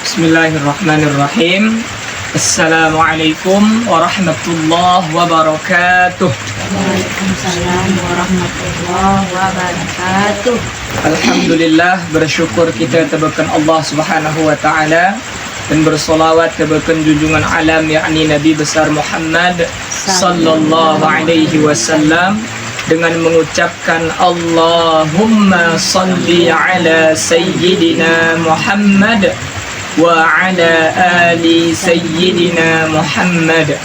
Bismillahirrahmanirrahim. Assalamualaikum warahmatullahi wabarakatuh. Waalaikumsalam warahmatullahi wabarakatuh. Alhamdulillah, bersyukur kita tebakan Allah Subhanahu wa taala dan bersolawat tebakan junjungan alam yakni Nabi besar Muhammad sallallahu alaihi wasallam dengan mengucapkan Allahumma salli ala sayyidina Muhammad wa ala ali sayyidina Muhammad.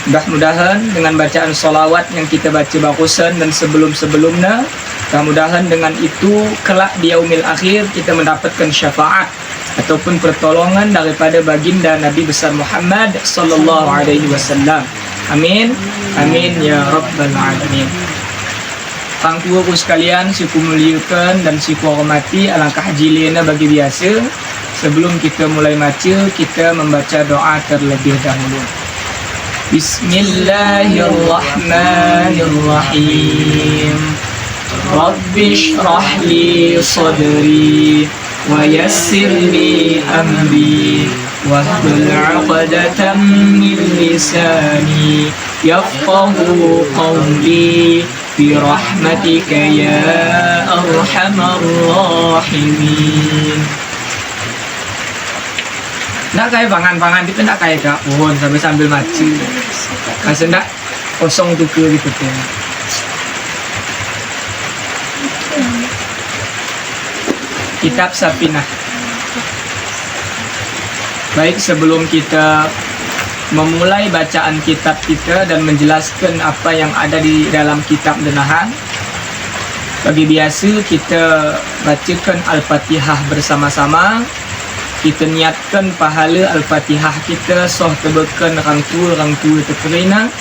Mudah-mudahan dengan bacaan solawat yang kita baca barusan dan sebelum-sebelumnya, mudah-mudahan dengan itu kelak di yaumil akhir kita mendapatkan syafaat ataupun pertolongan daripada baginda Nabi besar Muhammad sallallahu alaihi wasallam. Amin. Amin ya rabbal alamin. Pang tuaku sekalian, siku muliakan dan siku hormati, alangkah jiliana bagi biasa. Sebelum kita mulai baca, kita membaca doa terlebih dahulu. Bismillahirrahmanirrahim. Rabbi shrah li sadri wa yassir li amri wahlul 'uqdatam min lisani yafqahu qawli bi rahmatika ya arhamar rahimin. Nak kayak pangan-pangan itu nak kayak kak pohon sambil macu. Kasih nak kosong tuh gitu tuh. Kitab Safinah. Baik, sebelum kita memulai bacaan kitab kita dan menjelaskan apa yang ada di dalam kitab Denahan, bagi biasa kita bacakan Al-Fatihah bersama-sama. Kita niatkan pahala Al-Fatihah kita soh tebakan orang tua terkerina,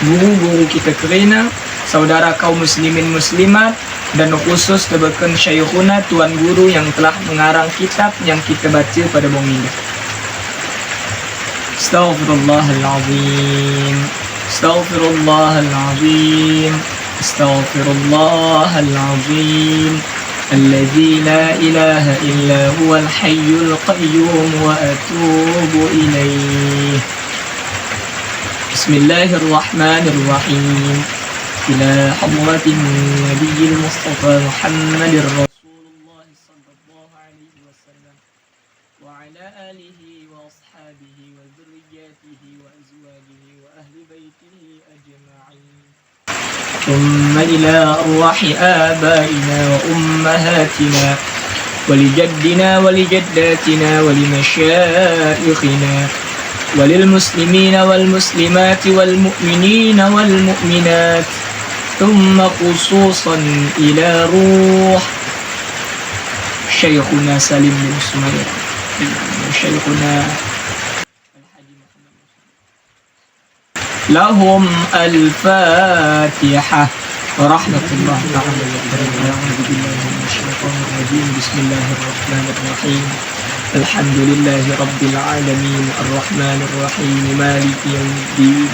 guru-guru kita kerina, saudara kaum muslimin muslimat, dan khusus tebakan syayikhuna tuan guru yang telah mengarang kitab yang kita baca pada bumi ini. Astaghfirullahalazim. Astaghfirullahalazim. Astaghfirullahalazim. الذي لا إله إلا هو الحي القيوم وأتوب إليه. بسم الله الرحمن الرحيم. إلى حضرة النبي المصطفى محمد رسول الله صلى الله عليه وسلم وعلى آله وأصحابه وذرياته وأزواجه وأهل بيته أجمعين. ثم إلى أرواح آبائنا وأمهاتنا ولجدنا ولجداتنا ولمشائخنا وللمسلمين والمسلمات والمؤمنين والمؤمنات ثم خصوصا إلى روح شيخنا سالم بن سمير وشيخنا لهم الفاتحة ورحمة الله تعالى وبركاته. أعوذ بالله من الشيطان الرجيم. بسم الله الرحمن الرحيم. الحمد لله رب العالمين الرحمن الرحيم مالك يوم الدين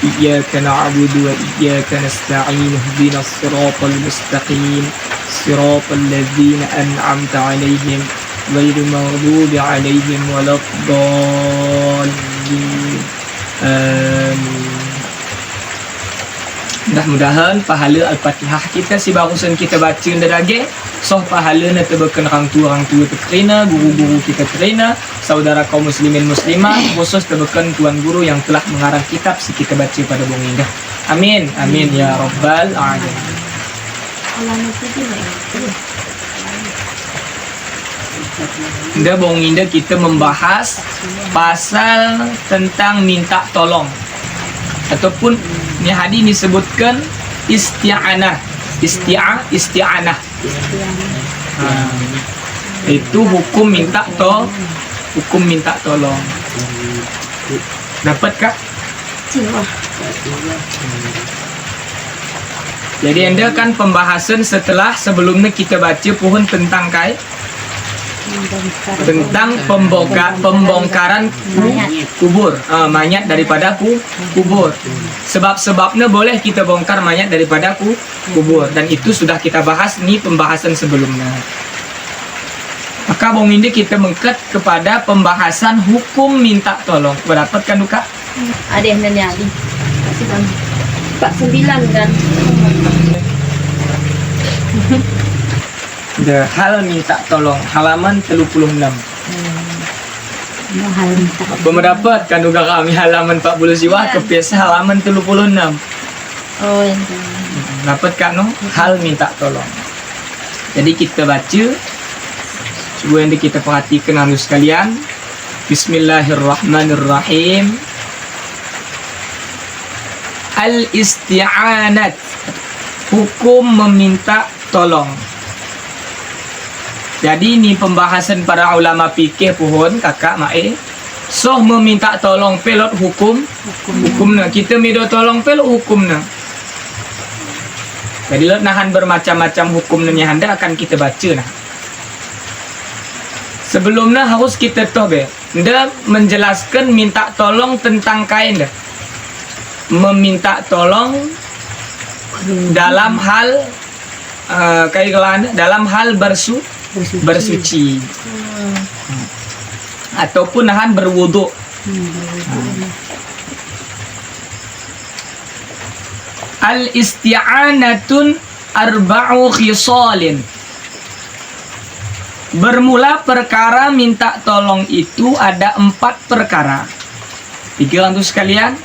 إياك نعبد وإياك نستعين اهدنا الصراط المستقيم صراط الذين أنعمت عليهم غير المغضوب عليهم ولا الضالين. Amin. Mudah-mudahan pahala Al-Fatihah kita si barusan kita baca lagi, soh pahala na tebakan orang tua terkerina, guru-guru kita terkerina, saudara kaum muslimin muslimah, khusus tebakan tuan guru yang telah mengarang kitab si kita baca pada bumi ini. Amin. Amin ya rabbal alamin. Bung Indah kita membahas pasal tentang minta tolong ataupun ni hadis disebutkan isti'anah. Isti'anah. Itu hukum minta tolong. Dapat kak? Jadi anda kan pembahasan setelah sebelumnya kita baca pohon tentang tentang pembongkaran kubur, mayat daripada kubur. Sebab-sebabnya boleh kita bongkar mayat daripada kubur, dan itu sudah kita bahas nih pembahasan sebelumnya. Maka bang ini kita mengket kepada pembahasan hukum minta tolong. Berdapatkan duka? Ada yang nyali. Kasih bang. 49 kan. The hal minta tolong halaman 36. Hal minta. Apa mendapatkan duka kami halaman 40 siwa ke PS halaman 36. Oh yang itu. Dapatkan no? Hal minta tolong. Jadi kita baca. Coba yang kita perhatikan harus sekalian. Bismillahirrahmanirrahim. Al-isti'anat, hukum meminta tolong. Jadi ini pembahasan para ulama fikih pohon kakak mae. Soh meminta tolong pelot hukumna. Kita minta tolong pelot hukumna. Jadi lot nahan bermacam-macam hukumnya handa akan kita baca nah. Sebelumnya harus kita tahu be. Dia menjelaskan minta tolong tentang kain dah. Meminta tolong dalam hal dalam hal bersuci. Ataupun nahan berwuduk. Al-isti'anatun arba'u khisalin. Bermula perkara minta tolong itu ada 4 perkara. Pikiran tuh sekalian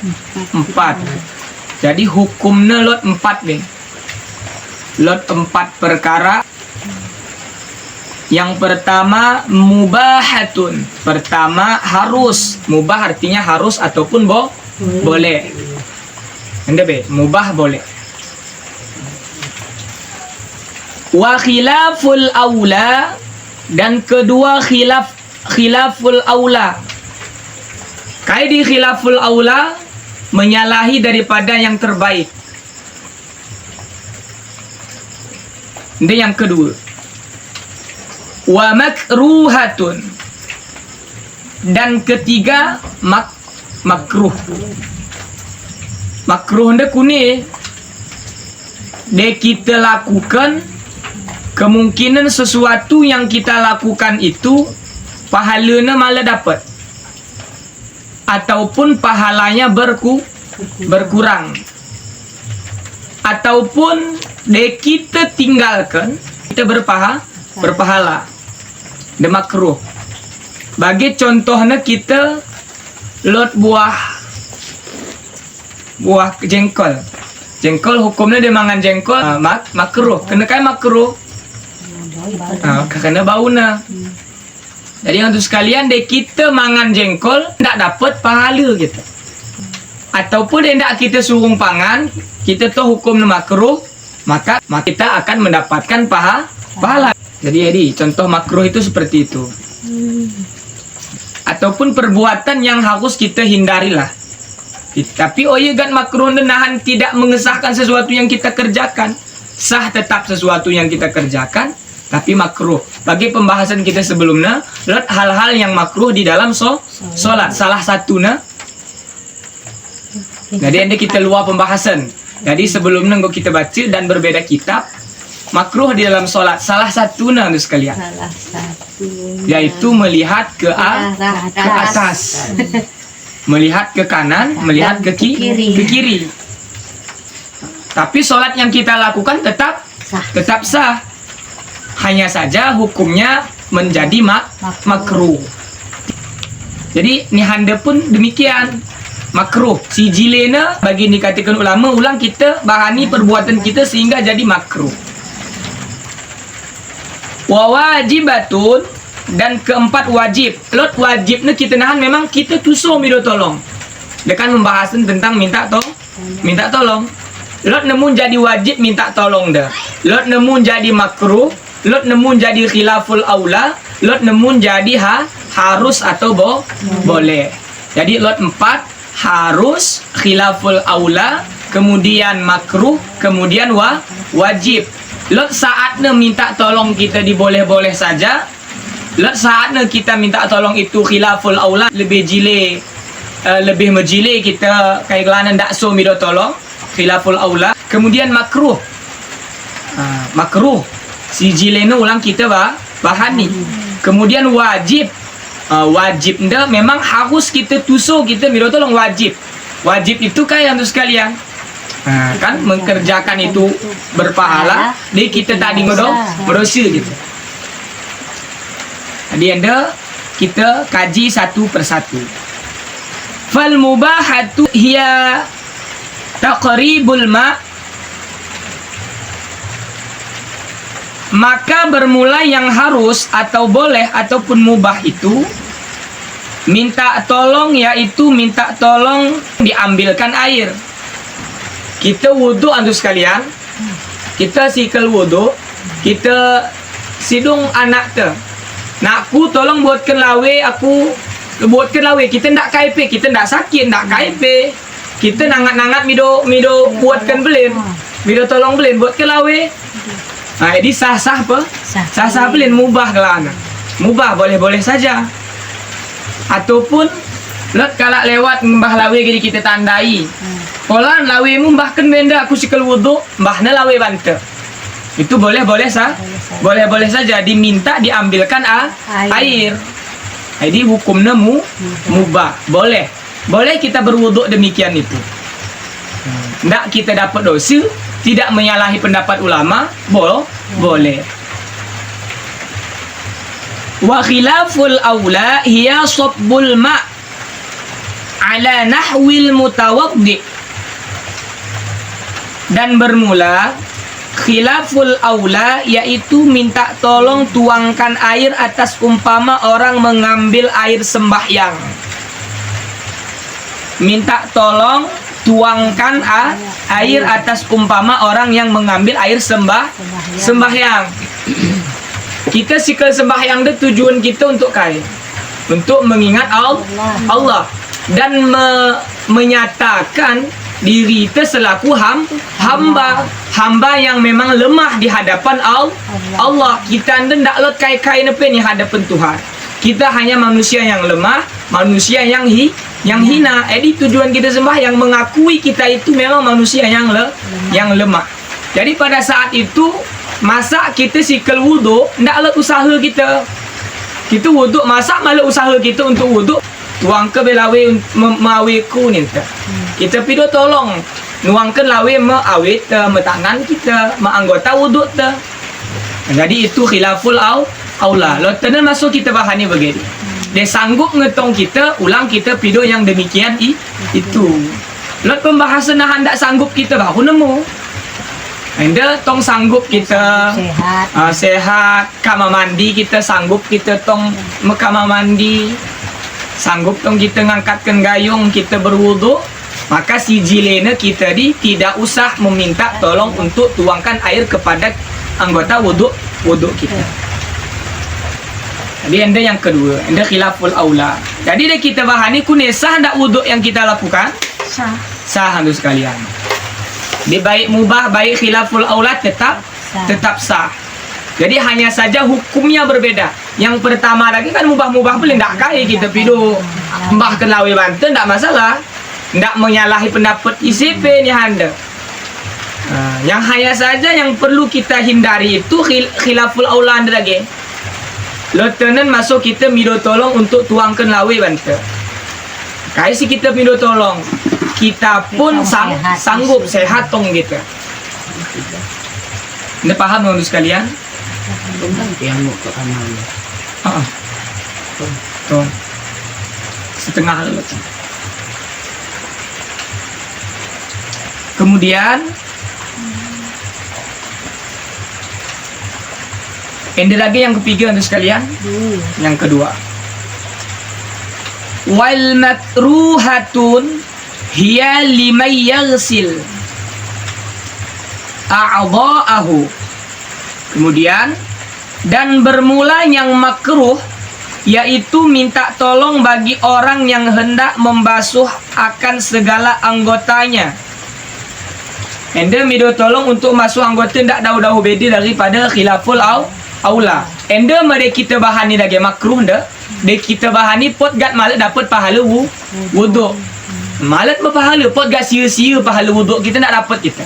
4. Jadi hukumnya lot 4 nih. Lot 4 perkara. Yang pertama mubahatun. Pertama harus. Mubah artinya harus ataupun boleh. Anda be, mubah boleh. Wa khilaful aula, dan kedua khilaful aula. Kayak di khilaful aula menyalahi daripada yang terbaik. Ini yang kedua. Wa makruhatun, dan ketiga makruh. Makruh ndak kuni de kita lakukan, kemungkinan sesuatu yang kita lakukan itu pahalanya malah dapat ataupun pahalanya berkurang, ataupun de kita tinggalkan kita berpahala. De makruh. Bagi contohnya kita lot buah jengkol. Jengkol hukumnya dia mangan jengkol makruh. Kena kai makruh. Karena bauna. Jadi untuk sekalian dek kita mangan jengkol ndak dapat pahala gitu. Ataupun ndak kita suruh pangan, kita tahu hukum makruh, maka kita akan mendapatkan pahala. Jadi contoh makruh itu seperti itu. Ataupun perbuatan yang harus kita hindarilah. Tapi kan makruh nahan tidak mengesahkan sesuatu yang kita kerjakan. Sah tetap sesuatu yang kita kerjakan, tapi makruh. Bagi pembahasan kita sebelumnya, hal-hal yang makruh di dalam solat. Salah satunya. Jadi kita luar pembahasan. Jadi sebelumnya kita baca dan berbeda kitab. Makruh di dalam solat. Salah satunya itu sekalian. Salah satu. Yaitu melihat ke atas. Melihat ke kanan, melihat ke kiri. Tapi sholat yang kita lakukan tetap sah. Hanya saja hukumnya menjadi makruh. Jadi ni handa pun demikian. Makruh. Si jilena bagi dikatakan ulama ulang kita bahani perbuatan kita sehingga jadi makruh. Wa wajibatun, dan keempat wajib. Lot wajibnya kita nahan memang kita tusuh minta tolong. Dekan membahasan tentang minta tolong. Lot nemu jadi wajib minta tolong dah. Lot nemu jadi makruh. Lot nemu jadi khilaful aula. Lot nemu jadi harus atau boleh. Jadi lot 4 harus, khilaful aula, kemudian makruh, kemudian wajib. Lot saatnya minta tolong kita diboleh-boleh saja. Lot saatnya kita minta tolong itu khilaful aula, lebih menjile kita kayak gelana ndak so minta tolong khilaful aula. Kemudian makruh si jilena ulang kita bahani. Kemudian wajib. Wajib nda memang harus kita tuso kita minta tolong wajib. Wajib itu kayak untuk sekalian. Kan mengerjakan itu berpahala, jadi kita tadi berdosa gitu. Jadi anda kita kaji satu persatu. Fal mubahatu hiya taqribul ma. Maka bermula yang harus atau boleh ataupun mubah itu minta tolong, yaitu minta tolong diambilkan air. Kita wudhu antu sekalian, kita sikal wudhu, kita sidung anak te, nakku tolong buatkan lawe, aku buatkan lawe, kita ndak kaipe, kita ndak sakit, ndak kaipe, kita nangat mido buatkan belin, mido tolong belin buatkan lawe. Nah, ini sah-sah apa? Sah-sah belin, mubah lah. Mubah boleh-boleh saja. Ataupun lot kalau lewat mbah lawe jadi kita tandai. Polan lawe mu mbah kan benda aku sikal wudu, mbahna lawe bante. Itu boleh-boleh sah. Boleh-boleh saja diminta diambilkan air. Jadi hukumnya mubah. Boleh. Boleh kita berwudu demikian itu. Ndak kita dapat dosa, tidak menyalahi pendapat ulama, boleh. Wa khilaful aula hiya sabbul ma' ala nahwil mutawaddi. Dan bermula khilaful aula yaitu minta tolong tuangkan air atas umpama orang mengambil air sembahyang. Minta tolong tuangkan air atas umpama orang yang mengambil air sembahyang. Kita sikal sembahyang itu tujuan kita untuk kaya, untuk mengingat Allah dan menyatakan diri kita selaku hamba yang memang lemah di hadapan Allah. Kita ndak lot kai ni hadapan Tuhan. Kita hanya manusia yang lemah, manusia yang hina. Jadi tujuan kita sembahyang mengakui kita itu memang manusia yang lemah. Jadi pada saat itu masa kita sikal wudu, ndak lot usaha kita. Kita wudu masa malah usaha kita untuk wudu. Tuang ke belawe mawe ku ni ta. Kita pido tolong nuangkan lawe maawit tangan kita, anggota wudu ta. Jadi itu khilaful aula. Lot tenan masuk kita bahani begini. Dia sanggup ngetong kita, ulang kita pido yang demikian itu. Lot pembahasan hendak sanggup kita baru nemu. Anda tong sanggup kita sehat, kamar mandi kita sanggup kita tong kamar mandi, sanggup tong kita ngangkatkan gayung kita berwudu, maka si jilena kita tidak usah meminta tolong untuk tuangkan air kepada anggota wudu kita. Jadi anda yang kedua, anda khilaful aula. Jadi dia kita bahani kune sah ndak wudu yang kita lakukan? Sah anda sekalian. Dia baik mubah, baik khilaful aula tetap sah. Jadi hanya saja hukumnya berbeda. Yang pertama lagi kan mubah-mubah boleh ndak kaya kita pido mbah ke lawe Banten ndak masalah. Ndak menyalahi pendapat ICP ni anda. Yang hanya saja yang perlu kita hindari itu khilaful aula anda lagi. Lotenan masuk kita mido tolong untuk tuangkan lawe Banten. Kaya si kita mido tolong, kita pun sanggup sehat tong kita. Anda paham teman-teman sekalian? Tuh. Setengah lalu. Kemudian ada lagi yang ketiga untuk sekalian. Yang kedua, wal makruhatun hiya liman yaghsil a'dha'ahu. Kemudian dan bermula yang makruh yaitu minta tolong bagi orang yang hendak membasuh akan segala anggotanya. Anda minta tolong untuk masuk anggota tidak dahu-dahu beda daripada khilaful aula. Anda mari kita bahani lagi makruh dah. Dek kita bahani pot gat malah dapat pahala wudu. Malah berpahala pot gat sia-sia pahala wudu kita tak dapat kita.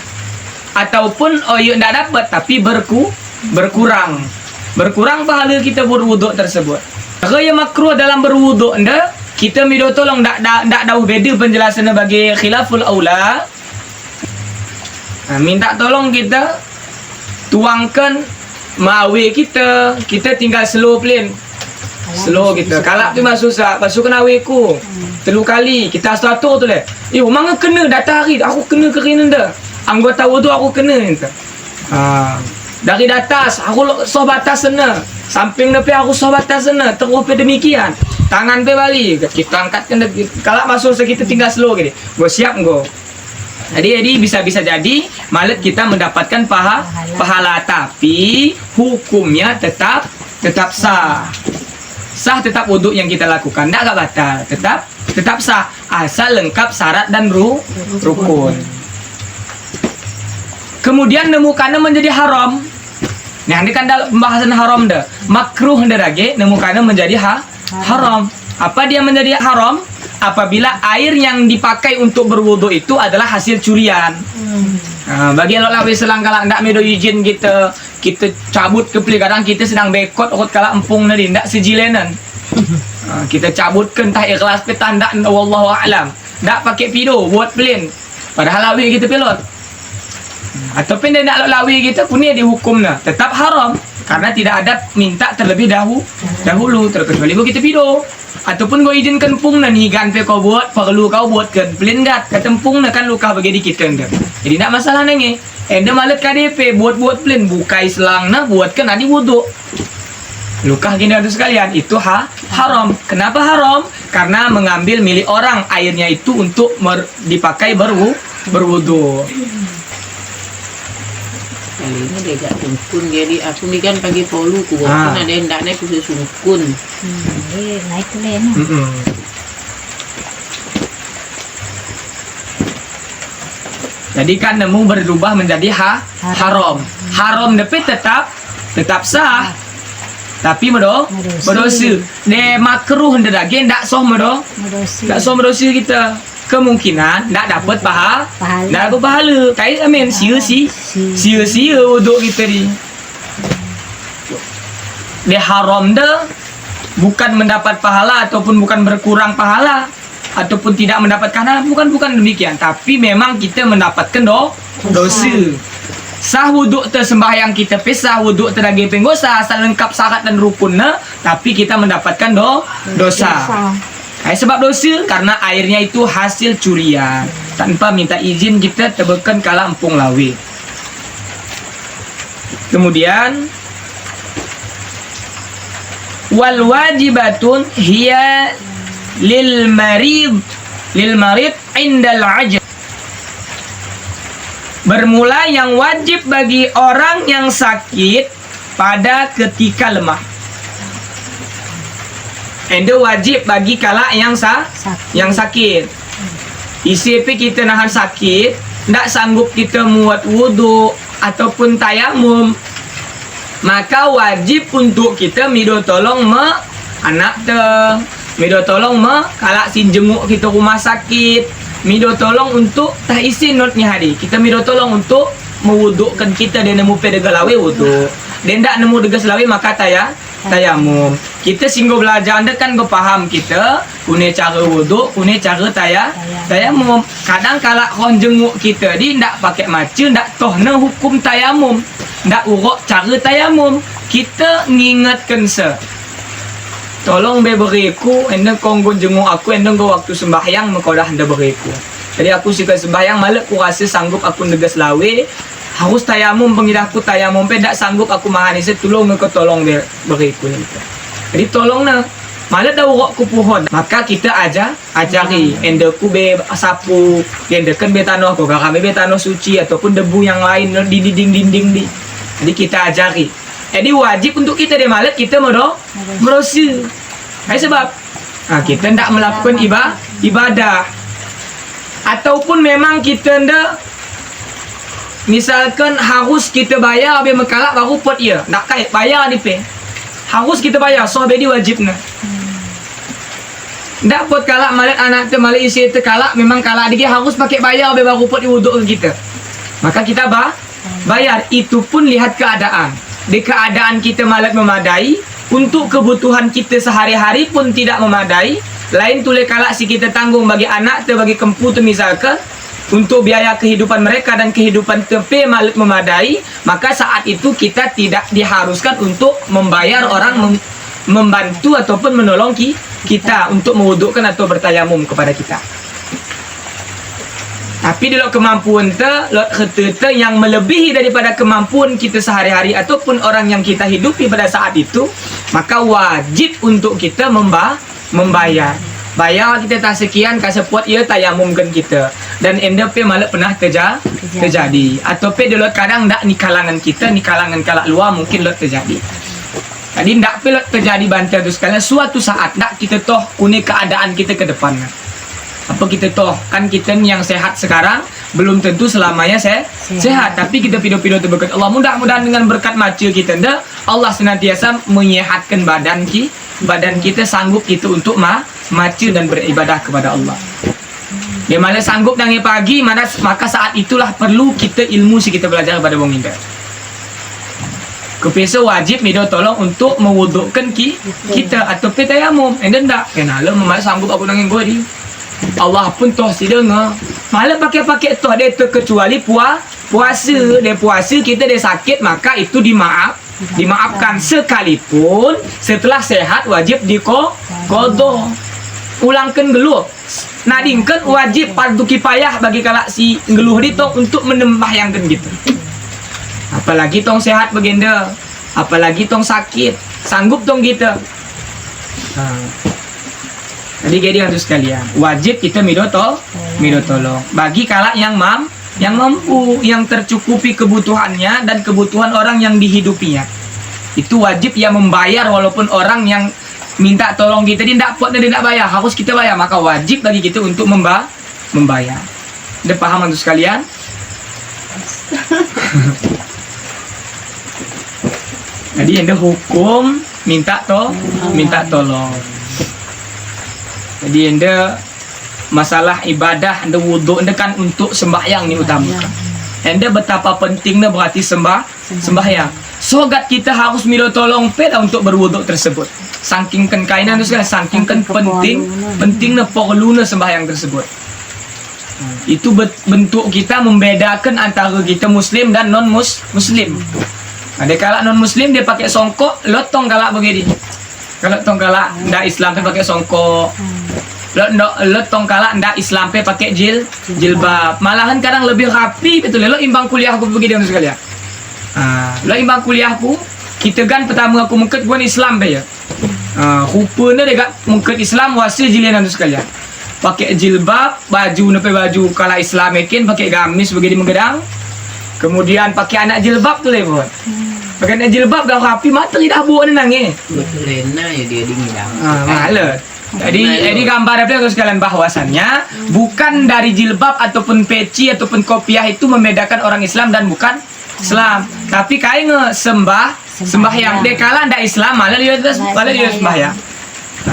Ataupun tak dapat tapi berkurang. berkurang pahala kita berwuduk tersebut. Perkara yang makruh dalam berwuduk anda, kita minta tolong dak tahu beda penjelasannya bagi khilaful aula. Minta tolong kita tuangkan mawe kita tinggal slow plane. Slow kita. Kalak tu memang susah. Pasal kena aweku. 3 kali. Kita satu tu leh. Mana kena datang hari. Aku kena kerana dah. Anggota wuduk aku kena. Dari atas. Aku soh batas sana. Samping depan aku soh batas sana. Terus demikian. Tangan pe balik. Kita angkatkan. Kalak masuk kita tinggal slow gini. Gua siap gua. Jadi bisa jadi malah kita mendapatkan pahala. Tapi hukumnya tetap sah. Sah tetap wuduk yang kita lakukan, tidak batal, tetap sah asal lengkap syarat dan rukun. Kemudian nemukannya menjadi haram. Nah, ini kan dalam pembahasan haram dah. Makruh lagi nemukannya menjadi haram. Apa dia menjadi haram? Apabila air yang dipakai untuk berwuduk itu adalah hasil curian. Bagi elok lawi selang kalau ndak medo izin kita cabut ke peli, kadang kita sedang bekot okot kala empung nadi ndak sejilenan. Kita cabutkan tah ikhlas pe tanda wallahu alam. Ndak pakai pido buat plane. Padahal lawi kita pilot. Ataupun dia ndak lawi kita punya dihukumnya tetap haram karena tidak ada minta terlebih dahulu terkecuali kita pido. Ataupun kau izinkan pung na nigan pe kau buat perlu kau buatkan plane gat ketempung na kan luka bagi dikit kan. Jadi tidak masalah nenge. Enda malet KDP buat plane bukai selang na buatkan adi wuduk. Luka gini ada sekalian itu haram. Kenapa haram? Karena mengambil milik orang airnya itu untuk dipakai berwuduk. Kali ini dia gak sungkun, jadi aku ni kan pagi polu ku kan ada yang tak naik ku sungkun. Naik tu lain. Jadi kan nemu berubah menjadi haram. Haram tapi tetap sah. Tapi berdosa. Ne makruh hendak lagi ndak soh ndak soh berdosa kita. Kemungkinan ndak dapat pahala. Ndak dapat pahala. Kait amin sia-sia wuduk kita ni. Ne haram dah bukan mendapat pahala ataupun bukan berkurang pahala ataupun tidak mendapatkan bukan demikian, tapi memang kita mendapatkan dosa. Sah wuduk tersembahyang kita pesah wuduk teragi penggosa asal lengkap syarat dan rukunnya, tapi kita mendapatkan dosa. Sebab dosa karena airnya itu hasil curian tanpa minta izin kita tebekan kala empung lawi. Kemudian wal wajibatun hiya lil marid indal ajab. Bermula yang wajib bagi orang yang sakit pada ketika lemah. Itu wajib bagi kala yang sakit. ICP kita nahan sakit, tidak sanggup kita muat wuduk ataupun tayamum, maka wajib untuk kita minta tolong anak minta tolong kalau si jenguk kita rumah sakit, minta tolong untuk tah isi notnya hari. Kita minta tolong untuk mewudukkan kita dan nemu pedegalawe wuduk. Dan tak nemu degas lawe maka tayamum. Kita singgo belajar anda kan go paham kita punya cara wuduk, punya cara tayamum. Kadang kala kon jenguk kita di ndak pakai maca, ndak tohna hukum tayamum. Ndak urut cara tayamum. Kita ngingatkan tolong beriku, anda kong go jenguk aku, anda go waktu sembahyang mengkodah anda beriku. Jadi aku suka sembahyang malah aku rasa sanggup aku negas lawe. Harus tayamum pengidahku tayamum pedak sanggup aku mahani tolong ke tolong beriku. Jadi tolong na malah dah urut ku pohon maka kita ajari enda ku be sapu enda kan be tanah ko kami be tanah suci ataupun debu yang lain di dinding di. Jadi kita ajari. Jadi wajib untuk kita de malah kita merosi. Sebab kita tidak melakukan ibadah ataupun memang kita ndak misalkan harus kita bayar habis mekalak baru pot ia nak kait bayar di pe harus kita bayar so bedi wajibna ndak pot kalak malat anak tu malat isi tu kalak memang kalak dia harus pakai bayar habis baru pot wuduk ke kita maka kita bayar itu pun lihat keadaan di keadaan kita malat memadai, untuk kebutuhan kita sehari-hari pun tidak memadai, lain tule kalak si kita tanggung bagi anak tu, bagi kempu tu misalkan, untuk biaya kehidupan mereka dan kehidupan tepe malat memadai, maka saat itu kita tidak diharuskan untuk membayar orang membantu ataupun menolong kita untuk mewudukkan atau bertayamum kepada kita. Tapi kalau kemampuan yang melebihi daripada kemampuan kita sehari-hari ataupun orang yang kita hidupi pada saat itu, maka wajib untuk kita membayar. Bayar kita tak sekian kasi puat ia tayamumkan kita. Dan enda pe malah pernah terjadi. Atau pe dulu kadang tak ni kalangan kita, ni kalangan kalak luar mungkin lot terjadi. Jadi tak pe lot terjadi bantai tu sekalian. Suatu saat tak kita toh kuni keadaan kita ke depan. Apa kita toh kan kita ni yang sehat sekarang belum tentu selamanya sehat. Tapi kita pido-pido berkat Allah, mudah-mudahan dengan berkat maca kita ndak Allah senantiasa menyehatkan badan kita, sanggup kita untuk maca dan beribadah kepada Allah. Dia malah sanggup nangi pagi, maka saat itulah perlu kita ilmu si kita belajar kepada wong indah. Kepesa wajib media tolong untuk mewudukkan kita atau petayamum. Enda ndak kenal malah sanggup aku nangi gua di. Allah pun toh si dengar. Malah pakai toh dia terkecuali puasa. Dia puasa kita dia sakit, maka itu dimaafkan sekalipun setelah sehat wajib diqadha. Ulangkan geluh. Nadingkan wajib fardu kifayah bagi kalak si geluh itu untuk menembahyangkan gitu. Apalagi tong sehat begenda, apalagi tong sakit, sanggup tong kita. Jadi gading harus sekalian, wajib kita mido tolong bagi kalak yang mampu, yang tercukupi kebutuhannya dan kebutuhan orang yang dihidupinya. Itu wajib ya membayar, walaupun orang yang minta tolong kita dia tidak bayar, harus kita bayar, maka wajib bagi kita untuk membayar. Udah paham untuk sekalian? Jadi ada hukum minta tolong. Jadi anda masalah ibadah, anda wuduk, anda kan untuk sembahyang ni utamakan. Anda betapa pentingnya berarti sembahyang. Sogat kita harus minta tolong peda untuk berwuduk tersebut. Saking kainan tu sekali, saking pentingnya perlunya sembahyang tersebut. Itu bentuk kita membedakan antara kita muslim dan non muslim. Ada kalak non muslim dia pakai songkok, lotong kalak begini. Kalau tong kalak ndak Islam pe pakai songkok. Lotong kalak ndak Islam pe pakai jilbab. Malahan kadang lebih rapi betul. Lo imbang kuliah aku begini sekalian. Lo imbang kuliahku, kita kan pertama aku mengket gua Islam pe ya. Rupanya dekat mengket Islam wasi jilian tu sekalian. Pakai jilbab, baju kalak Islam mungkin pakai gamis begini menggedang. Kemudian pakai anak jilbab tu lewat. Pakai anak jilbab dah rapi, mata tidak buat ni nangis. Betul lena ya dia dingin. Malah. Jadi gambar apa sekalian bahwasannya bukan dari jilbab ataupun peci ataupun kopiah itu membedakan orang Islam dan bukan Islam. Tapi kayak sembahyang dia kalah ndak Islam malah dia sembahyang.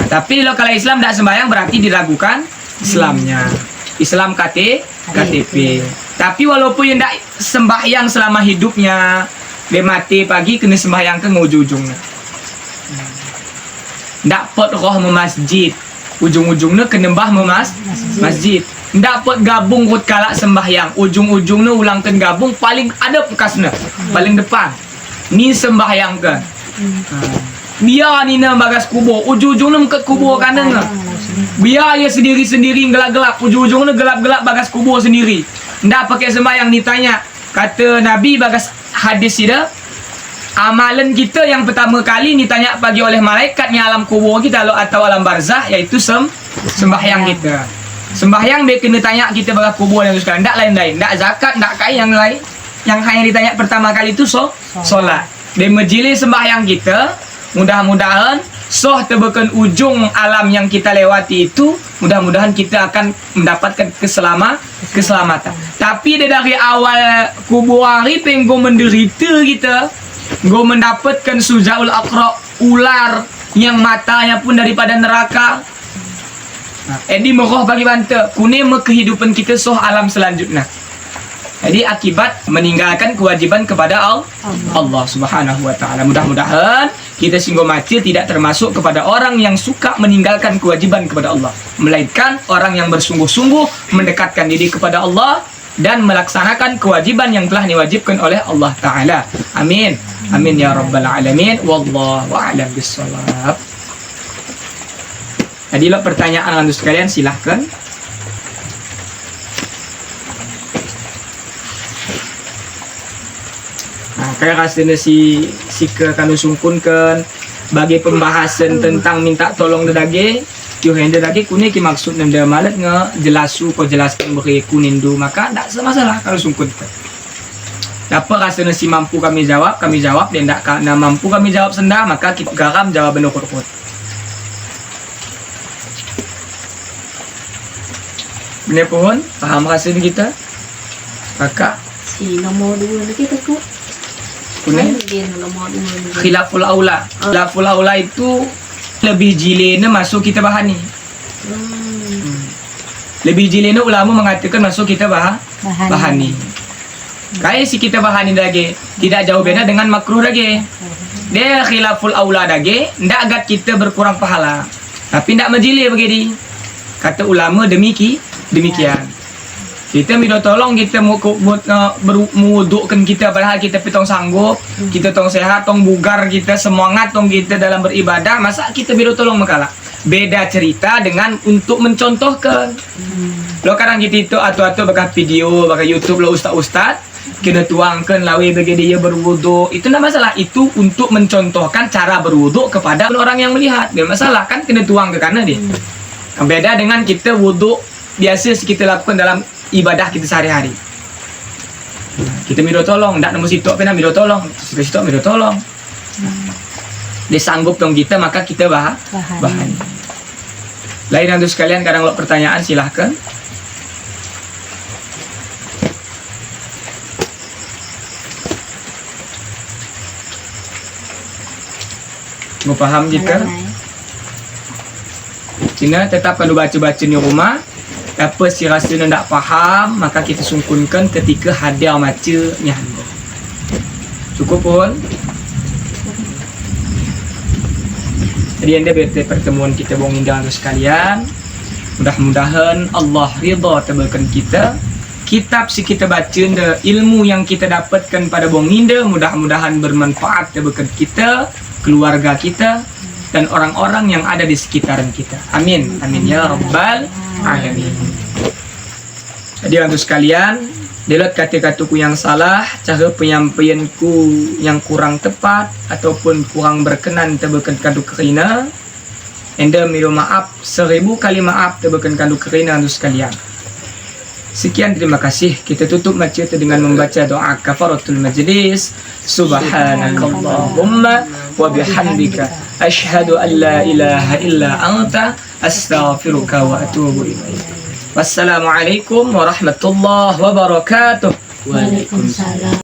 Tapi kalau Islam ndak sembahyang berarti diragukan Islamnya. Islam KTP. Tapi walaupun ndak sembahyang selama hidupnya, dia mati pagi kena sembahyang ke ujung-ujungnya. Ndak pot roh memasjid, ujung-ujungnya kena bah masjid. Ndak pot gabung rut kalak sembahyang, ujung-ujungnya ulangkan gabung paling ada bekasnya, paling depan. Ni sembahyang ke. Biar ni nak bagas kubur, ujung-ujungnya mengket kubur kanan. Biar dia sendiri-sendiri gelap-gelap, ujung-ujungnya gelap-gelap bagas kubur sendiri. Ndak pakai sembahyang ditanya. Kata Nabi bagas hadis dia, amalan kita yang pertama kali ditanya pagi oleh malaikat ni alam kubur kita atau alam barzah, iaitu sembahyang kita. Sembahyang dia kena tanya kita bagas kubur yang sekarang, tak lain-lain, tak zakat, tak kain yang lain. Yang hanya ditanya pertama kali itu solat. Dia majlis sembahyang kita, mudah-mudahan terbekan ujung alam yang kita lewati itu, mudah-mudahan kita akan mendapatkan keselamatan. Tapi dari awal kubur hari penggo menderita kita, go mendapatkan sujaul aqra, ular yang matanya pun daripada neraka. Edi meroh bagi banta kuning kehidupan kita alam selanjutnya. Jadi akibat meninggalkan kewajiban kepada Allah Subhanahu wa taala. Mudah-mudahan kita singgung maca tidak termasuk kepada orang yang suka meninggalkan kewajiban kepada Allah, melainkan orang yang bersungguh-sungguh mendekatkan diri kepada Allah dan melaksanakan kewajiban yang telah diwajibkan oleh Allah taala. Amin. Amin ya rabbal alamin. Wallahu a'lam bissawab. Jadi lo pertanyaan anda sekalian silahkan. Kaya rasanya si ke kanu sungkunkan bagi pembahasan tentang minta tolong dedage yo hende dage kune ki maksud nenda malet nge jelasu ko jelaskan beri kunindu maka tak semasalah kalau sungkunkan. Dapat rasanya si mampu kami jawab dan tak kana mampu kami jawab senda maka kita garam jawaban ukut-ukut. Benar pun paham rasanya kita? Kakak Si nomor 2 lagi takut. kuning Dia nomor 2. khilaful aula. Khilaful aula itu lebih jilena masuk kita bahani. Lebih jilena ulama mengatakan masuk kita bahani. Kayak si kita bahani lagi tidak jauh beda dengan makruh lagi. Dia khilaful aula lagi, ndak agak kita berkurang pahala. Tapi ndak majile begini. Kata ulama demikian. Kita minta tolong kita mewudukkan kita padahal kita pitong sanggup, kita tong sehat, tong bugar, kita semangat tong kita dalam beribadah, masa kita minta tolong makalah. Beda cerita dengan untuk mencontohkan. Lo kadang kita itu atu-atu bakal video, bakal YouTube lo ustaz-ustaz, kita tuangkan lawe bagi dia berwuduk. Itu tidak masalah, itu untuk mencontohkan cara berwuduk kepada orang yang melihat. Tidak masalah kan kena tuang ke kanan dia. Beda dengan kita wuduk biasa kita lakukan dalam ibadah kita sehari-hari. Kita minta tolong, tak nemu situ apa nak minta tolong, situ minta tolong. Dia sanggup dong kita maka kita bahan. Lain untuk sekalian kadang lo pertanyaan silahkan. Mau paham kita? Cina tetap kalau baca-baca di rumah. Apa si rasa nak faham maka kita sungkunkan ketika hadir maca nyanda. Cukup pun. Jadi anda berarti pertemuan kita bong indah sekalian. Mudah-mudahan Allah ridha tebalkan kita. Kitab si kita baca ilmu yang kita dapatkan pada bong indah mudah-mudahan bermanfaat tebalkan kita, keluarga kita dan orang-orang yang ada di sekitaran kita. Amin. Amin ya rabbal alamin. Jadi untuk sekalian, delot kata-kataku yang salah, cara penyampaianku yang kurang tepat ataupun kurang berkenan tebakan kadu kerina, anda minta maaf 1000 kali maaf tebakan kadu kerina untuk sekalian. Sekian, terima kasih. Kita tutup majlis dengan membaca doa kafaratul majlis. Subhanakallahumma wa bihamdika asyhadu an la ilaha illa anta astaghfiruka wa atubu ilaik. Wassalamualaikum warahmatullahi wabarakatuh. Waalaikumsalam.